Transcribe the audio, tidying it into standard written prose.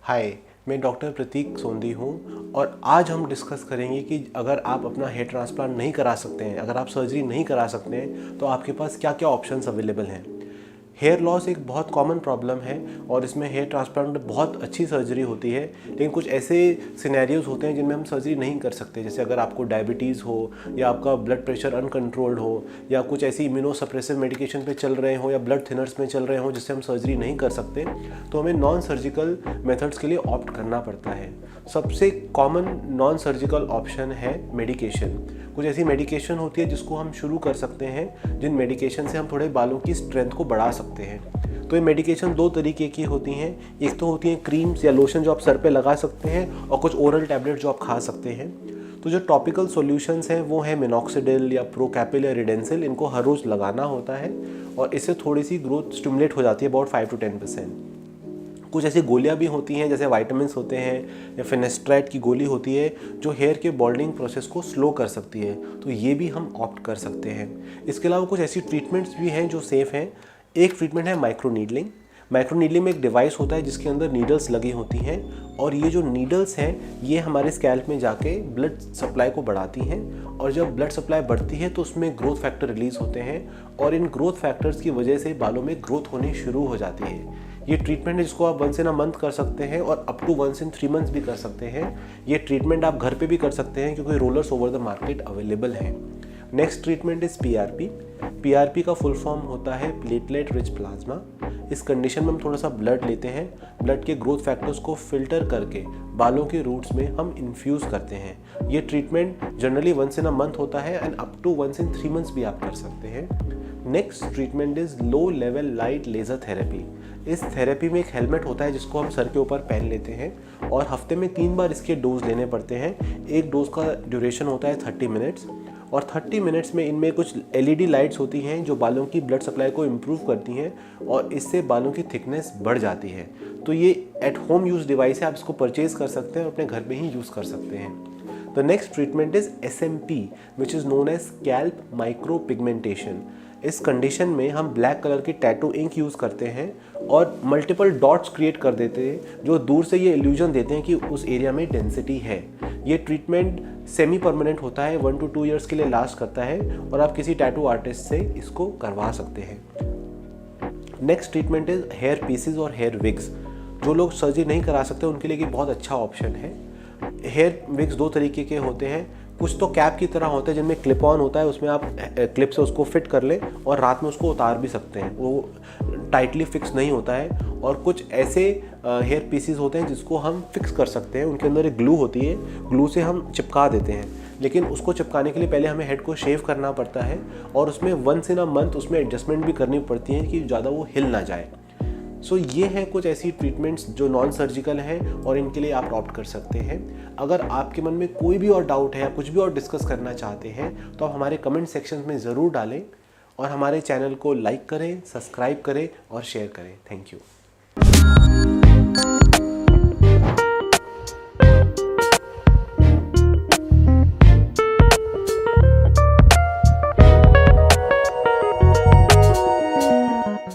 हाय, मैं डॉक्टर प्रतीक सोंदी हूँ और आज हम डिस्कस करेंगे कि अगर आप अपना हेयर ट्रांसप्लांट नहीं करा सकते हैं, अगर आप सर्जरी नहीं करा सकते हैं तो आपके पास क्या क्या ऑप्शंस अवेलेबल हैं। हेयर लॉस एक बहुत कॉमन प्रॉब्लम है और इसमें हेयर ट्रांसप्लांट में बहुत अच्छी सर्जरी होती है, लेकिन कुछ ऐसे सिनेरियोज होते हैं जिनमें हम सर्जरी नहीं कर सकते। जैसे अगर आपको डायबिटीज़ हो या आपका ब्लड प्रेशर अनकंट्रोल्ड हो या कुछ ऐसी इम्यूनोसप्रेसिव मेडिकेशन पे चल रहे हो या ब्लड थिनर्स में चल रहे हो जिससे हम सर्जरी नहीं कर सकते, तो हमें नॉन सर्जिकल मेथड्स के लिए ऑप्ट करना पड़ता है। सबसे कॉमन नॉन सर्जिकल ऑप्शन है मेडिकेशन। कुछ ऐसी मेडिकेशन होती है जिसको हम शुरू कर सकते हैं, जिन मेडिकेशन से हम थोड़े बालों की स्ट्रेंथ को बढ़ा सकते हैं। तो ये मेडिकेशन दो तरीके की होती हैं। एक तो होती हैं क्रीम्स या लोशन जो आप सर पे लगा सकते हैं और कुछ ओरल टैबलेट जो आप खा सकते हैं। तो जो टॉपिकल सॉल्यूशंस हैं वो है मिनॉक्सिडिल या प्रोकैपिल या रिडेंसिल। इनको हर रोज़ लगाना होता है और इससे थोड़ी सी ग्रोथ स्टिमुलेट हो जाती है, अबाउट 5 to 10%। कुछ ऐसी गोलियां भी होती हैं जैसे वाइटामिन्स होते हैं या फिनेस्ट्रेट की गोली होती है जो हेयर के बॉल्डिंग प्रोसेस को स्लो कर सकती है, तो ये भी हम ऑप्ट कर सकते हैं। इसके अलावा कुछ ऐसी ट्रीटमेंट्स भी हैं जो सेफ़ हैं। एक ट्रीटमेंट है माइक्रो नीडलिंग। माइक्रो नीडलिंग में एक डिवाइस होता है जिसके अंदर नीडल्स लगी होती हैं और ये जो नीडल्स हैं ये हमारे स्कैल्प में जाके ब्लड सप्लाई को बढ़ाती हैं और जब ब्लड सप्लाई बढ़ती है तो उसमें ग्रोथ फैक्टर रिलीज़ होते हैं और इन ग्रोथ फैक्टर्स की वजह से बालों में ग्रोथ होनी शुरू हो जाती है। ये ट्रीटमेंट है जिसको आप 1 in a month कर सकते हैं और अप टू 1 in 3 months भी कर सकते हैं। ये ट्रीटमेंट आप घर पे भी कर सकते हैं क्योंकि rollers over the market available हैं। Next treatment is PRP. PRP का फुल फॉर्म होता है प्लेटलेट रिच प्लाज्मा। इस कंडीशन में हम थोड़ा सा ब्लड लेते हैं, ब्लड के ग्रोथ फैक्टर्स को फिल्टर करके बालों के रूट्स में हम इन्फ्यूज़ करते हैं। ये treatment generally 1 in a month होता है and up to 1 in 3 months भी आप कर सकते हैं। Next treatment is low level light laser therapy. इस थेरेपी में एक हेलमेट होता है जिसको हम सर के ऊपर पहन लेते हैं और हफ्ते में 3 बार इसके डोज लेने पड़ते हैं। एक डोज का ड्यूरेशन होता है 30 मिनट्स और 30 मिनट्स में इनमें कुछ एलईडी लाइट्स होती हैं जो बालों की ब्लड सप्लाई को इम्प्रूव करती हैं और इससे बालों की थिकनेस बढ़ जाती है। तो ये एट होम यूज़ डिवाइस है, आप इसको परचेज़ कर सकते हैं और अपने घर में ही यूज़ कर सकते हैं। The next treatment is SMP which is known as scalp micro pigmentation. इस कंडीशन में हम ब्लैक कलर की टैटू इंक यूज़ करते हैं और मल्टीपल डॉट्स क्रिएट कर देते हैं जो दूर से ये इल्यूजन देते हैं कि उस एरिया में डेंसिटी है। ये ट्रीटमेंट सेमी परमानेंट होता है, 1 to 2 years के लिए लास्ट करता है और आप किसी टैटू आर्टिस्ट से इसको करवा सकते हैं। Next treatment is here pieces और हेयर विग्स। जो लोग सर्जरी नहीं करा सकते उनके लिए एक बहुत अच्छा ऑप्शन है। हेयर विग्स दो तरीके के होते हैं। कुछ तो कैप की तरह होते हैं जिनमें क्लिप ऑन होता है, उसमें आप क्लिप से उसको फिट कर लें और रात में उसको उतार भी सकते हैं, वो टाइटली फिक्स नहीं होता है। और कुछ ऐसे हेयर पीसेस होते हैं जिसको हम फिक्स कर सकते हैं, उनके अंदर एक ग्लू होती है, ग्लू से हम चिपका देते हैं, लेकिन उसको चिपकाने के लिए पहले हमें हेड को शेव करना पड़ता है और उसमें 1 in a month उसमें एडजस्टमेंट भी करनी पड़ती है कि ज़्यादा वो हिल ना जाए। सो ये हैं कुछ ऐसी ट्रीटमेंट्स जो नॉन सर्जिकल हैं और इनके लिए आप ऑप्ट कर सकते हैं। अगर आपके मन में कोई भी और डाउट है या कुछ भी और डिस्कस करना चाहते हैं तो आप हमारे कमेंट सेक्शन में ज़रूर डालें और हमारे चैनल को लाइक करें, सब्सक्राइब करें और शेयर करें। Thank you.